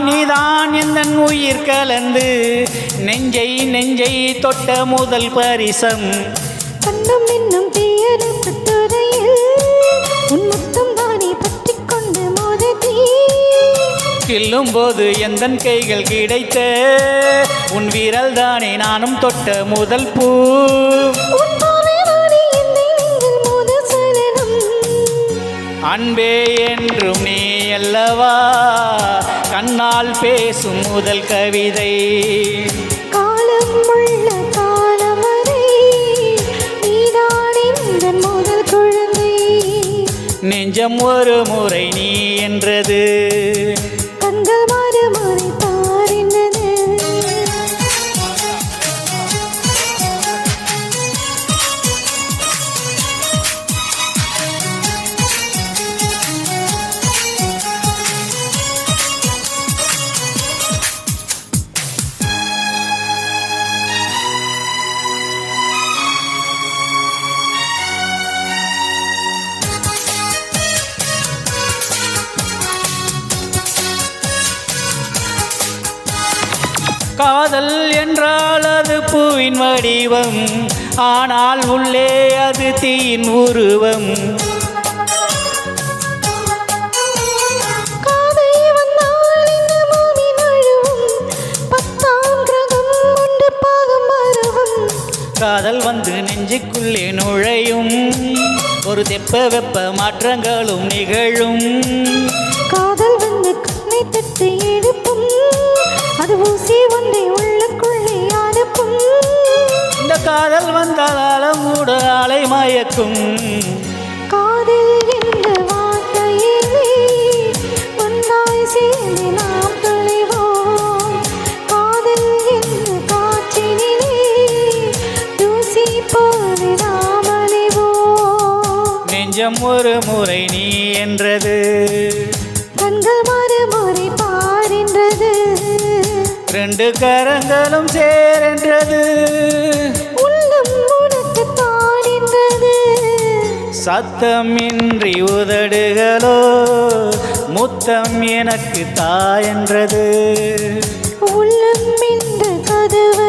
நீதான் எந்தன் உயிர் கலந்து நெஞ்சை நெஞ்சை தொட்ட முதல் பரிசம் கண்ணம் என்னும் தீயணைப்பு துறையில் உன் முத்தம் தானே பற்றி கொண்டு மோதி கில்லும் போது எந்தன் கைகள் கிடைத்த உன் வீரல் தானே நானும் தொட்ட முதல் பூ அன்பே என்றும் நீ அல்லவா கண்ணால் பேசும் முதல் கவிதை காலம் உள்ள காலம் வரை நீதான் இந்த முதல் குழந்தை நெஞ்சம் ஒரு முறை நீ என்றது கண்கள் மறுமுறை பாரினது காதல் என்றால் அது பூவின் வடிவம் ஆனால் உள்ளே அது தீயின் உருவம் காதல் வந்து நெஞ்சுக்குள்ளே நுழையும் ஒரு தெப்ப வெப்ப மாற்றங்களும் நிகழும் காதல் வந்து கண்ணை தட்டி எடுப்பும் அது ஊசி ஒன்றை உள்ளுக்குள்ளே அனுப்பும் இந்த காதல் வந்தால் அலமூட அலை மயக்கும் காதல் என்ற வார்த்தையிலே ஒன்றாய் சேர்ந்து நாம் தொலைவோம் காதல் என்ற காற்றினிலே தூசி போது நாம் அலைவோம் நெஞ்சம் ஒரு முறை நீ என்றது கண்கள் மறுமுறை பாரின்றது ரெண்டு கரங்களும் சேரென்றது உள்ளம் உனக்கு தானின்றது சத்தமின்றி உதடுகளோ முத்தம் எனக்கு தாயென்றது உள்ளம் என்ற கதவு